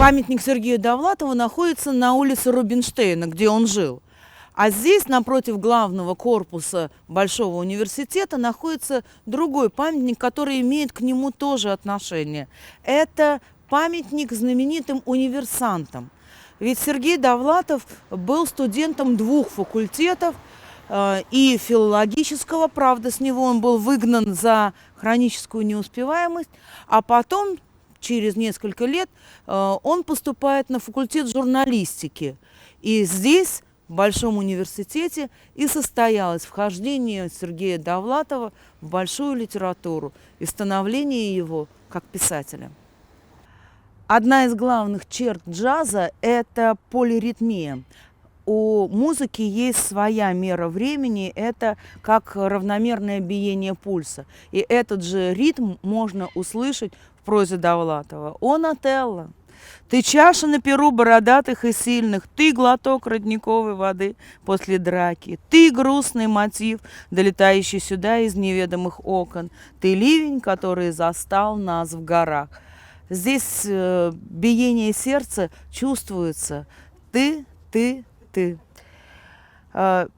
Памятник Сергею Довлатову находится на улице Рубинштейна, где он жил. А здесь, напротив главного корпуса Большого университета, находится другой памятник, который имеет к нему тоже отношение. Это памятник знаменитым универсантам. Ведь Сергей Довлатов был студентом двух факультетов, и филологического, правда, с него он был выгнан за хроническую неуспеваемость, а потом, через несколько лет, он поступает на факультет журналистики. И здесь, в Большом университете, и состоялось вхождение Сергея Довлатова в большую литературу и становление его как писателя. Одна из главных черт джаза – это полиритмия. У музыки есть своя мера времени, это как равномерное биение пульса. И этот же ритм можно услышать в прозе Довлатова. «Он Отелло, ты чаша на перу бородатых и сильных, ты глоток родниковой воды после драки, ты грустный мотив, долетающий сюда из неведомых окон, ты ливень, который застал нас в горах». Здесь биение сердца чувствуется. Ты.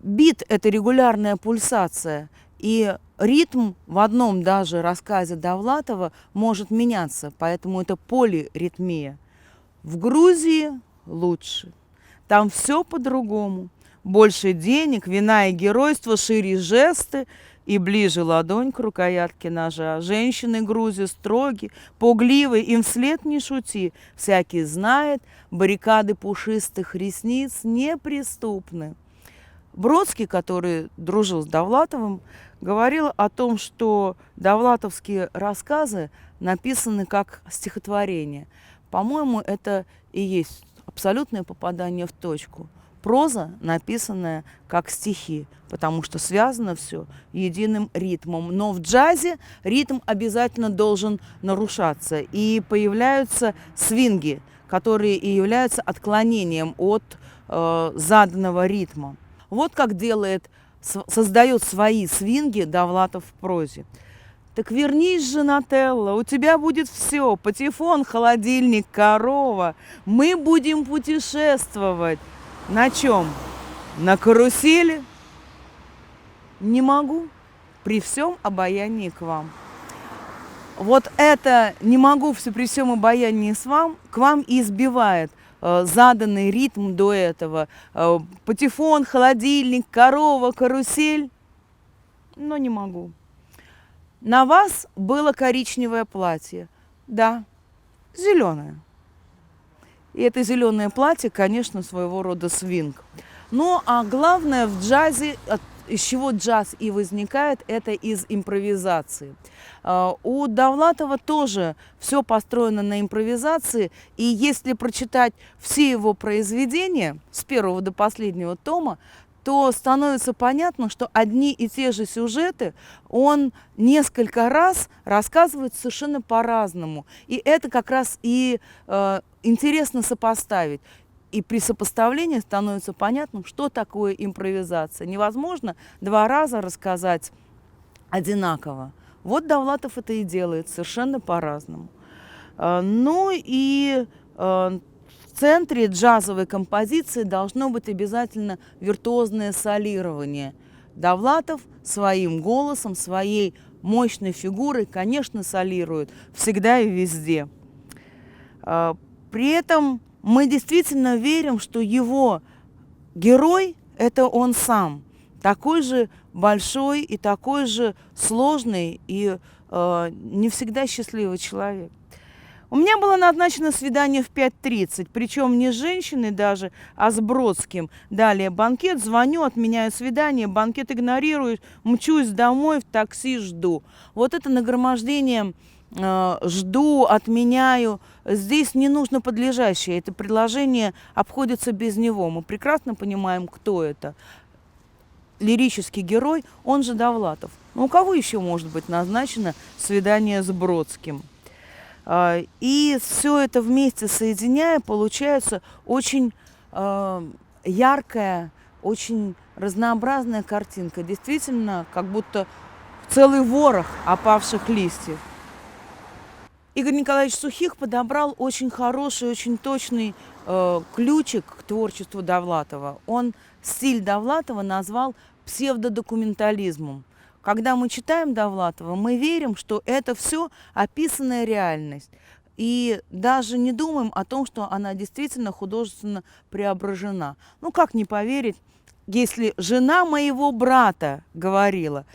Бит – это регулярная пульсация, и ритм в одном даже рассказе Довлатова может меняться, поэтому это полиритмия. В Грузии лучше, там все по-другому. Больше денег, вина и геройства, шире жесты и ближе ладонь к рукоятке ножа. Женщины Грузии строги, пугливы, им вслед не шути. Всякий знает, баррикады пушистых ресниц неприступны. Бродский, который дружил с Довлатовым, говорил о том, что довлатовские рассказы написаны как стихотворение. По-моему, это и есть абсолютное попадание в точку. Проза, написанная как стихи, потому что связано все единым ритмом. Но в джазе ритм обязательно должен нарушаться. И появляются свинги, которые и являются отклонением от заданного ритма. Вот как создает свои свинги Довлатов в прозе. Так вернись же, Нателло, у тебя будет все. Патефон, холодильник, корова. Мы будем путешествовать. На чем? На карусели? Не могу при всем обаянии к вам. Вот это «не могу при всем обаянии к вам» и избивает заданный ритм до этого. Патефон, холодильник, корова, карусель. Но не могу. На вас было коричневое платье. Да, зеленое. И это зеленое платье, конечно, своего рода свинг. Ну, а главное в джазе, из чего джаз и возникает, это из импровизации. У Довлатова тоже все построено на импровизации, и если прочитать все его произведения с первого до последнего тома, то становится понятно, что одни и те же сюжеты он несколько раз рассказывает совершенно по-разному. И это как раз и интересно сопоставить. И при сопоставлении становится понятным, что такое импровизация. Невозможно два раза рассказать одинаково. Вот Довлатов это и делает совершенно по-разному. Ну и в центре джазовой композиции должно быть обязательно виртуозное солирование. Довлатов своим голосом, своей мощной фигурой, конечно, солирует всегда и везде. При этом мы действительно верим, что его герой – это он сам, такой же большой и такой же сложный и не всегда счастливый человек. У меня было назначено свидание в 5:30, причем не с женщиной даже, а с Бродским. Далее банкет, звоню, отменяю свидание, банкет игнорирую, мчусь домой, в такси жду. Вот это нагромождение жду, отменяю. Здесь не нужно подлежащее. Это предложение обходится без него. Мы прекрасно понимаем, кто это. Лирический герой, он же Довлатов. Ну, у кого еще может быть назначено свидание с Бродским? И все это вместе соединяя, получается очень яркая, очень разнообразная картинка. Действительно, как будто целый ворох опавших листьев. Игорь Николаевич Сухих подобрал очень хороший, очень точный ключик к творчеству Довлатова. Он стиль Довлатова назвал псевдодокументализмом. Когда мы читаем Довлатова, мы верим, что это все описанная реальность. И даже не думаем о том, что она действительно художественно преображена. Ну, как не поверить, если жена моего брата говорила,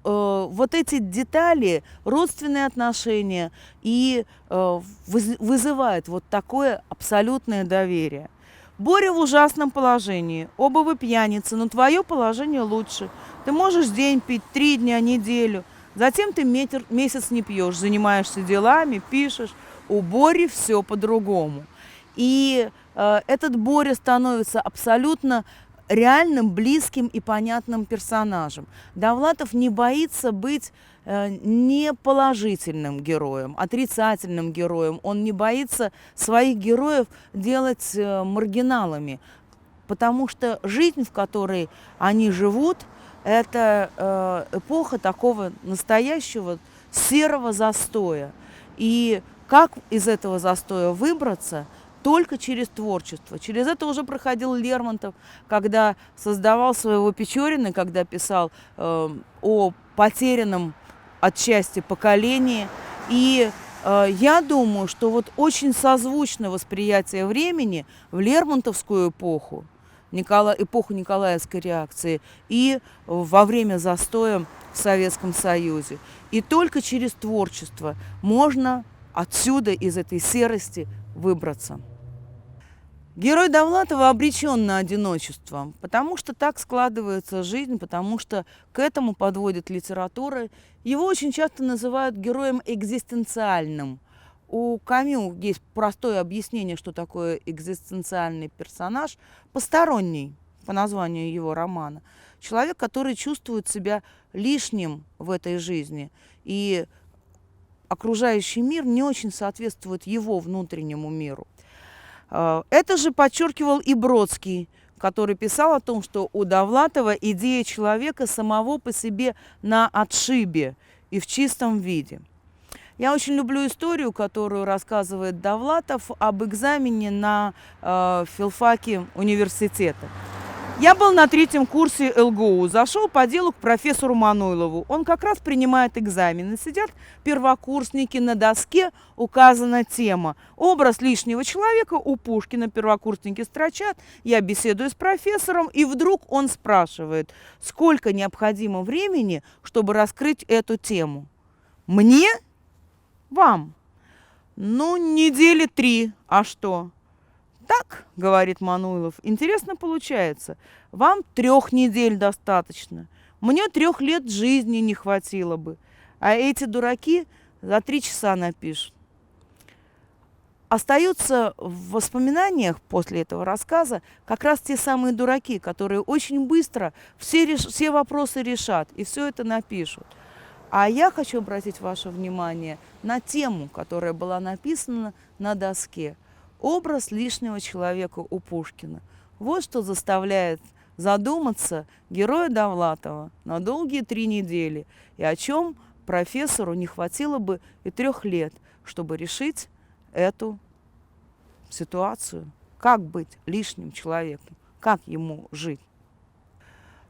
вот эти детали, родственные отношения и вызывают вот такое абсолютное доверие. Боря в ужасном положении, оба вы пьяницы, но твое положение лучше. Ты можешь день пить, 3 дня, неделю, затем ты месяц не пьешь, занимаешься делами, пишешь. У Бори все по-другому. И этот Боря становится абсолютно реальным, близким и понятным персонажем. Довлатов не боится быть не положительным героем, отрицательным героем. Он не боится своих героев делать маргиналами, потому что жизнь, в которой они живут, это эпоха такого настоящего серого застоя. И как из этого застоя выбраться – только через творчество. Через это уже проходил Лермонтов, когда создавал своего Печорина, когда писал о потерянном отчасти поколении. И я думаю, что вот очень созвучно восприятие времени в Лермонтовскую эпоху, эпоху Николаевской реакции, и во время застоя в Советском Союзе. И только через творчество можно отсюда, из этой серости, выбраться. Герой Довлатова обречен на одиночество, потому что так складывается жизнь, потому что к этому подводит литература. Его очень часто называют героем экзистенциальным. У Камю есть простое объяснение, что такое экзистенциальный персонаж, посторонний по названию его романа. Человек, который чувствует себя лишним в этой жизни, и окружающий мир не очень соответствует его внутреннему миру. Это же подчеркивал и Бродский, который писал о том, что у Довлатова идея человека самого по себе на отшибе и в чистом виде. Я очень люблю историю, которую рассказывает Довлатов об экзамене на филфаке университета. Я был на 3-м курсе ЛГУ, зашел по делу к профессору Мануйлову. Он как раз принимает экзамены. Сидят первокурсники, на доске указана тема. Образ лишнего человека у Пушкина. Первокурсники строчат, я беседую с профессором, и вдруг он спрашивает, сколько необходимо времени, чтобы раскрыть эту тему. Мне? Вам? Ну, недели 3. А что? Так, говорит Мануйлов, интересно получается. Вам 3 недель достаточно. Мне 3 лет жизни не хватило бы. А эти дураки за 3 часа напишут. Остаются в воспоминаниях после этого рассказа как раз те самые дураки, которые очень быстро все вопросы решат и все это напишут. А я хочу обратить ваше внимание на тему, которая была написана на доске. Образ лишнего человека у Пушкина. Вот что заставляет задуматься героя Довлатова на долгие 3 недели, и о чем профессору не хватило бы и 3 лет, чтобы решить эту ситуацию. Как быть лишним человеком, как ему жить.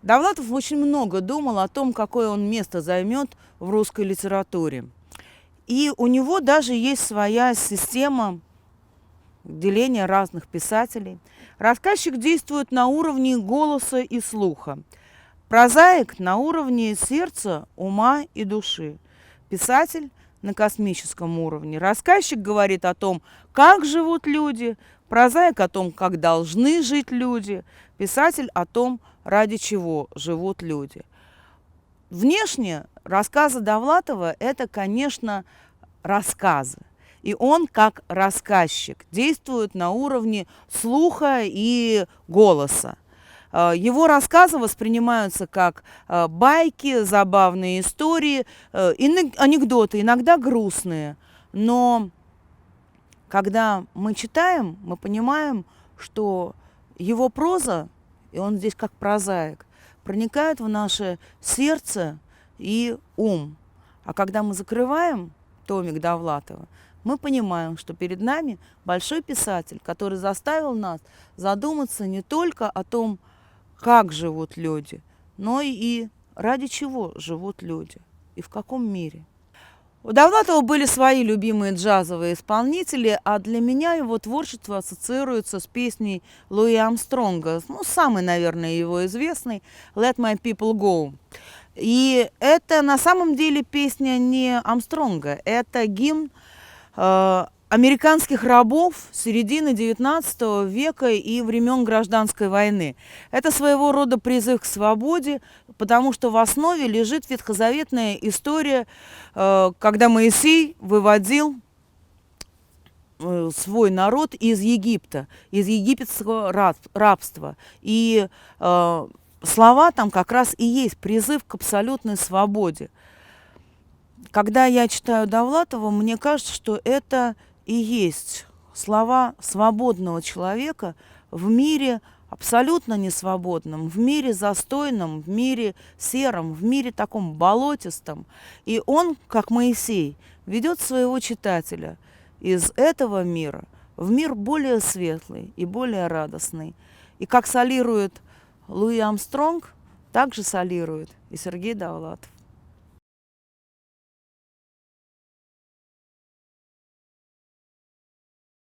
Довлатов очень много думал о том, какое он место займет в русской литературе. И у него даже есть своя система деления разных писателей. Рассказчик действует на уровне голоса и слуха. Прозаик на уровне сердца, ума и души. Писатель на космическом уровне. Рассказчик говорит о том, как живут люди. Прозаик о том, как должны жить люди. Писатель о том, ради чего живут люди. Внешне рассказы Довлатова – это, конечно, рассказы. И он, как рассказчик, действует на уровне слуха и голоса. Его рассказы воспринимаются как байки, забавные истории, анекдоты, иногда грустные. Но когда мы читаем, мы понимаем, что его проза, и он здесь как прозаик, проникает в наше сердце и ум. А когда мы закрываем, томик Довлатова, мы понимаем, что перед нами большой писатель, который заставил нас задуматься не только о том, как живут люди, но и ради чего живут люди и в каком мире. У Довлатова были свои любимые джазовые исполнители, а для меня его творчество ассоциируется с песней Луи Армстронга, ну, самый, наверное, его известный «Let My People Go». И это на самом деле песня не Армстронга, это гимн американских рабов середины XIX века и времен Гражданской войны. Это своего рода призыв к свободе, потому что в основе лежит ветхозаветная история, когда Моисей выводил свой народ из Египта, из египетского рабства. И слова там как раз и есть призыв к абсолютной свободе. Когда я читаю Довлатова, мне кажется, что это и есть слова свободного человека в мире абсолютно несвободном, в мире застойном, в мире сером, в мире таком болотистом. И он, как Моисей, ведет своего читателя из этого мира в мир более светлый и более радостный. И как солирует Луи Армстронг, так же солирует и Сергей Довлатов.